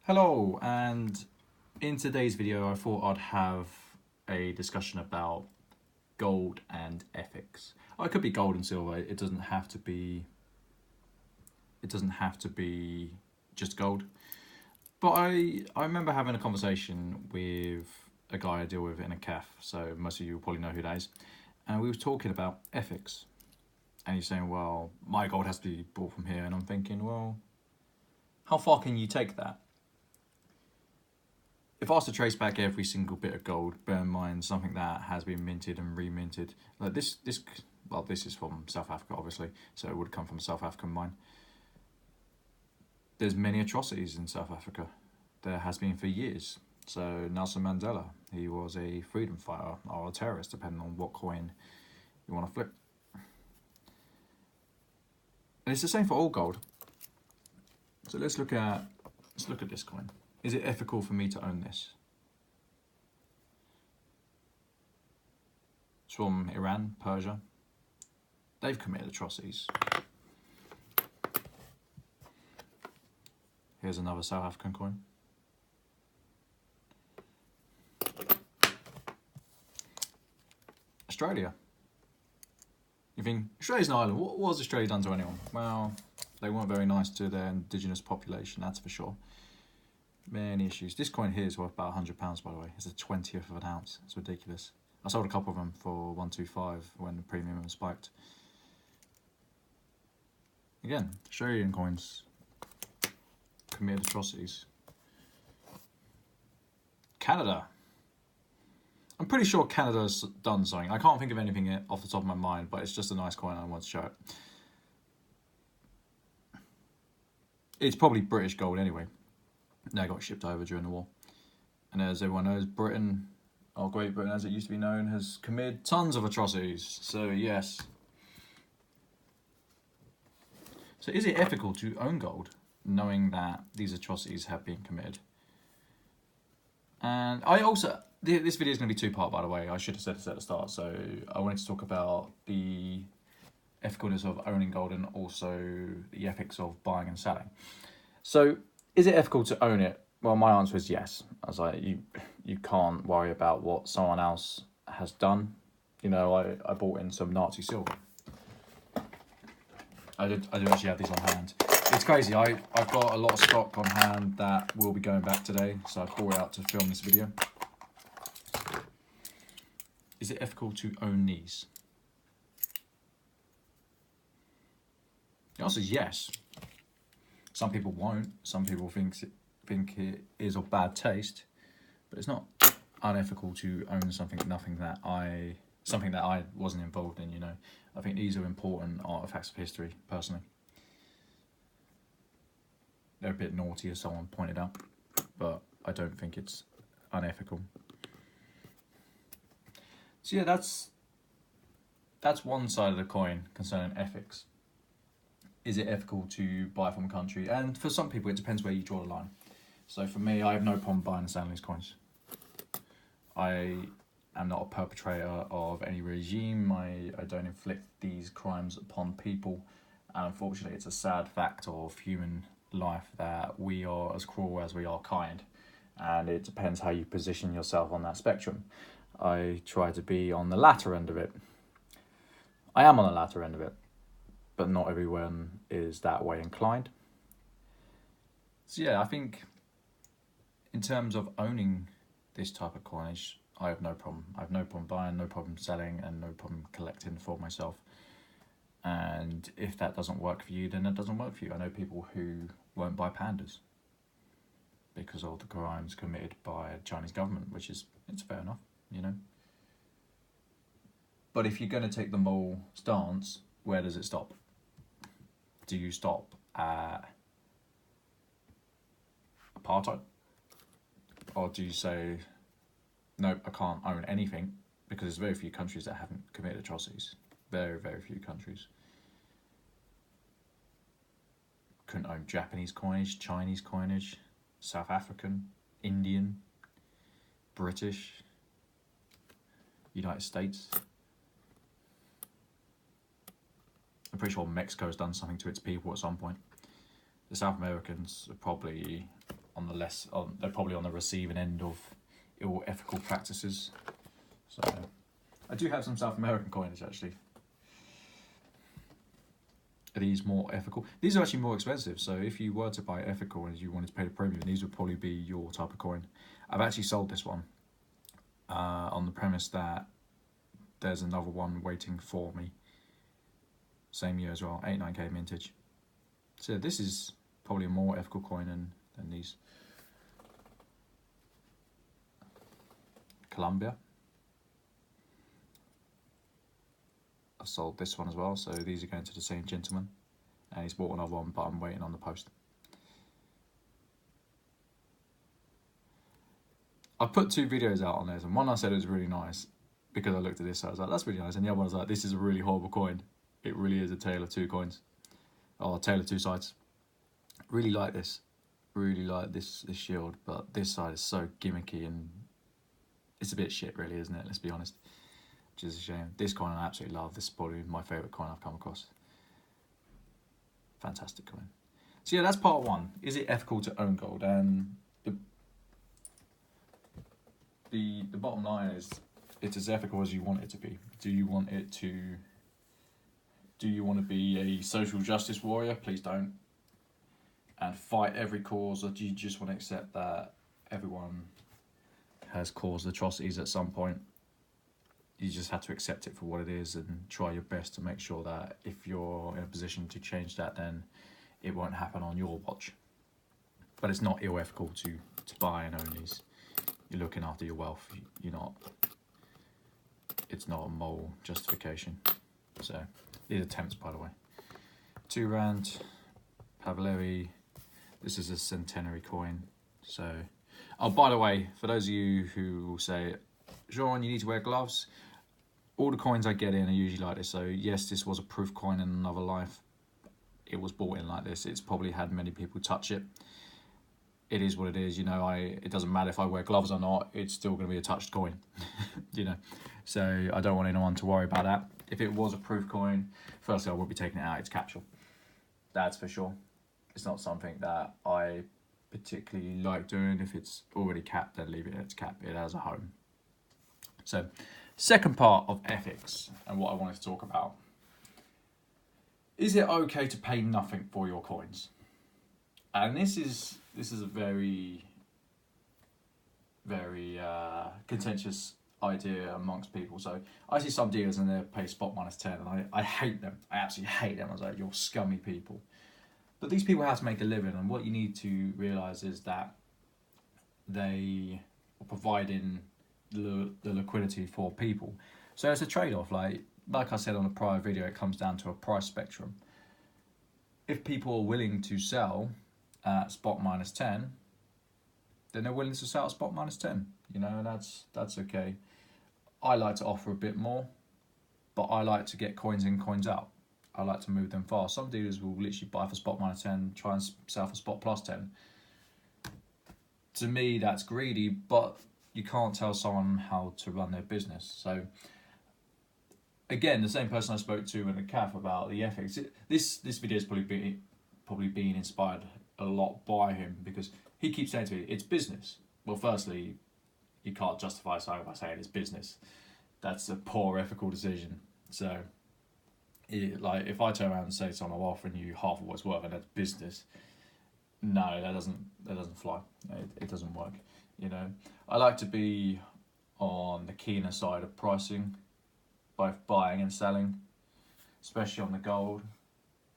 Hello, and in today's video I thought I'd have a discussion about gold and ethics. It could be gold and silver, it doesn't have to be just gold. But I remember having a conversation with a guy I deal with in a cafe, so most of you will probably know who that is. And we were talking about ethics. And he's saying, well, my gold has to be bought from here. And I'm thinking, well, how far can you take that? If I was to trace back every single bit of gold, bear in mind something that has been minted and reminted, like this is from South Africa, obviously, so it would come from a South African mine. There's many atrocities in South Africa. There has been for years. So Nelson Mandela, he was a freedom fighter or a terrorist, depending on what coin you want to flip. And it's the same for all gold. So let's look at this coin. Is it ethical for me to own this? It's from Iran, Persia. They've committed atrocities. Here's another South African coin. Australia. You think, Australia's an island. What has Australia done to anyone? Well, they weren't very nice to their indigenous population, that's for sure. Many issues. This coin here is worth about £100, by the way. It's a 20th of an ounce. It's ridiculous. I sold a couple of them for 125 when the premium spiked. Again, Australian coins committed atrocities. Canada. I'm pretty sure Canada's done something. I can't think of anything off the top of my mind, but it's just a nice coin and I want to show it. It's probably British gold anyway. They got shipped over during the war. And as everyone knows, Britain, or Great Britain as it used to be known, has committed tons of atrocities. So yes. So is it ethical to own gold, knowing that these atrocities have been committed? And I also, this video is going to be two-part, by the way. I should have said this at the start. So I wanted to talk about the ethicalness of owning gold and also the ethics of buying and selling. So is it ethical to own it? Well, my answer is yes. I was like, you can't worry about what someone else has done. You know, I bought in some Nazi silver. I do actually have these on hand. It's crazy. I've got a lot of stock on hand that will be going back today, so I brought it out to film this video. Is it ethical to own these? The answer is yes. Some people won't. Some people think it is of bad taste, but it's not unethical to own something that I wasn't involved in. You know, I think these are important artifacts of history. Personally, they're a bit naughty, as someone pointed out, but I don't think it's unethical. So yeah, that's one side of the coin concerning ethics. Is it ethical to buy from a country? And for some people, it depends where you draw the line. So for me, I have no problem buying and selling these coins. I am not a perpetrator of any regime. I don't inflict these crimes upon people. And unfortunately, it's a sad fact of human life that we are as cruel as we are kind. And it depends how you position yourself on that spectrum. I try to be on the latter end of it. I am on the latter end of it, but not everyone is that way inclined. So yeah, I think in terms of owning this type of coinage, I have no problem. I have no problem buying, no problem selling, and no problem collecting for myself. And if that doesn't work for you, then it doesn't work for you. I know people who won't buy pandas because of the crimes committed by the Chinese government, it's fair enough, you know. But if you're going to take the moral stance, where does it stop? Do you stop at apartheid? Or do you say, no, I can't own anything, because there's very few countries that haven't committed atrocities. Very, very few countries. Couldn't own Japanese coinage, Chinese coinage, South African, Indian, British, United States. I'm pretty sure Mexico has done something to its people at some point. The South Americans are probably on the less on they're probably on the receiving end of ill ethical practices. So I do have some South American coins actually. Are these more ethical? These are actually more expensive. So if you were to buy ethical and you wanted to pay the premium, these would probably be your type of coin. I've actually sold this one on the premise that there's another one waiting for me. Same year as well, 89k mintage. So this is probably a more ethical coin than these. Colombia. I've sold this one as well, so these are going to the same gentleman. And he's bought another one, but I'm waiting on the post. I put 2 videos out on this, and one I said it was really nice because I looked at this, so I was like, that's really nice. And the other one was like, this is a really horrible coin. It really is a tale of 2 coins. Or a tale of 2 sides. Really like this. Really like this shield, but this side is so gimmicky and it's a bit shit really, isn't it? Let's be honest. Which is a shame. This coin I absolutely love. This is probably my favourite coin I've come across. Fantastic coin. So yeah, that's part 1. Is it ethical to own gold? And the bottom line is, it's as ethical as you want it to be. Do you want to be a social justice warrior? Please don't. And fight every cause, or do you just want to accept that everyone has caused atrocities at some point? You just have to accept it for what it is and try your best to make sure that if you're in a position to change that, then it won't happen on your watch. But it's not ethical to buy and own these. You're looking after your wealth. You're not. It's not a moral justification. So these are temps, by the way. 2 rand, Pavaleri. This is a centenary coin. So, oh, by the way, for those of you who will say, Jean, you need to wear gloves. All the coins I get in are usually like this. So yes, this was a proof coin in another life. It was bought in like this. It's probably had many people touch it. It is what it is, you know. It doesn't matter if I wear gloves or not. It's still going to be a touched coin, you know. So I don't want anyone to worry about that. If it was a proof coin, firstly I would be taking it out its capsule. That's for sure. It's not something that I particularly like doing. If it's already capped, then leave it at its cap. It has a home. So, second part of ethics and what I wanted to talk about. Is it okay to pay nothing for your coins? And this is a very, very contentious idea amongst people. So I see some dealers and they pay spot -10, and I hate them. I absolutely hate them. I was like, you're scummy people. But these people have to make a living, and what you need to realise is that they are providing the liquidity for people. So it's a trade-off. Like I said on a prior video, it comes down to a price spectrum. If people are willing to sell at spot -10, then they're willing to sell at spot -10. You know, and that's okay. I like to offer a bit more, but I like to get coins in, coins out. I like to move them fast. Some dealers will literally buy for spot -10, try and sell for spot +10. To me, that's greedy, but you can't tell someone how to run their business. So, again, the same person I spoke to in the CAF about the ethics. This video has probably been inspired a lot by him, because he keeps saying to me, it's business. Well, firstly, you can't justify something by saying it's business. That's a poor ethical decision. So, like, if I turn around and say to someone, I'm offering you half of what's worth, and that's business, no, that doesn't fly. It doesn't work. You know, I like to be on the keener side of pricing, both buying and selling, especially on the gold.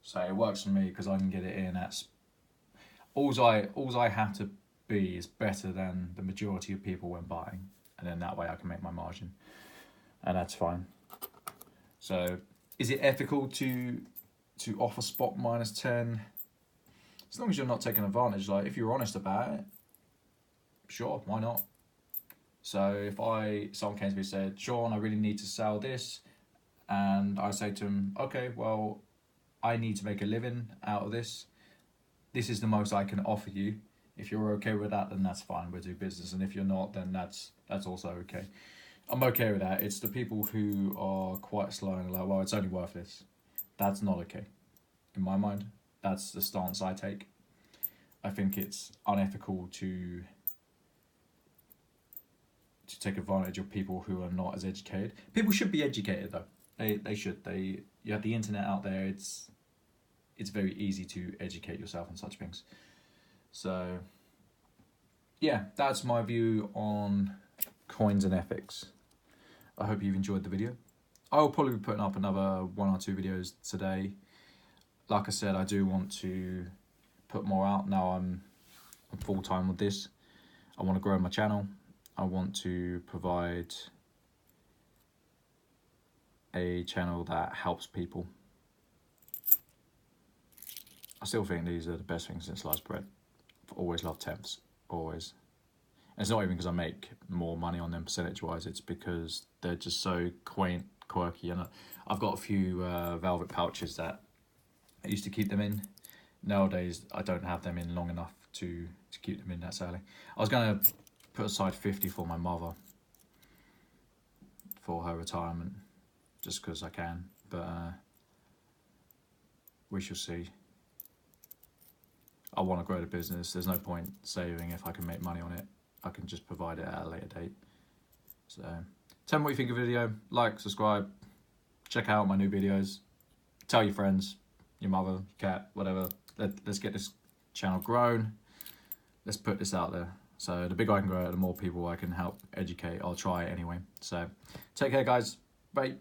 So it works for me because I can get it in at. All I have to be is better than the majority of people when buying, and then that way I can make my margin, and that's fine. So, is it ethical to offer spot -10? As long as you're not taking advantage. Like, if you're honest about it, sure, why not? So if someone came to me and said, Sean, I really need to sell this, and I say to them, okay, well, I need to make a living out of this. This is the most I can offer you. If you're okay with that, then that's fine. We'll do business. And if you're not, then that's also okay. I'm okay with that. It's the people who are quite slow and like, well, it's only worth this. That's not okay. In my mind, that's the stance I take. I think it's unethical to take advantage of people who are not as educated. People should be educated though. They should. You have the internet out there. It's very easy to educate yourself on such things. So yeah, that's my view on coins and ethics. I hope you've enjoyed the video. I will probably be putting up another 1 or 2 videos today. Like I said, I do want to put more out now. I'm full time with this. I want to grow my channel. I want to provide a channel that helps people. I still think these are the best things since sliced bread. I've always loved temps, always. And it's not even because I make more money on them percentage wise, it's because they're just so quaint, quirky. And I've got a few velvet pouches that I used to keep them in. Nowadays, I don't have them in long enough to keep them in that sadly. I was going to put aside 50 for my mother for her retirement, just because I can, but we shall see. I want to grow the business. There's no point saving if I can make money on it. I can just provide it at a later date. So tell me what you think of the video. Like, subscribe, check out my new videos, tell your friends, your mother, your cat, whatever. Let's get this channel grown. Let's put this out there. So the bigger I can grow it, the more people I can help educate. I'll try it anyway. So take care, guys. Bye.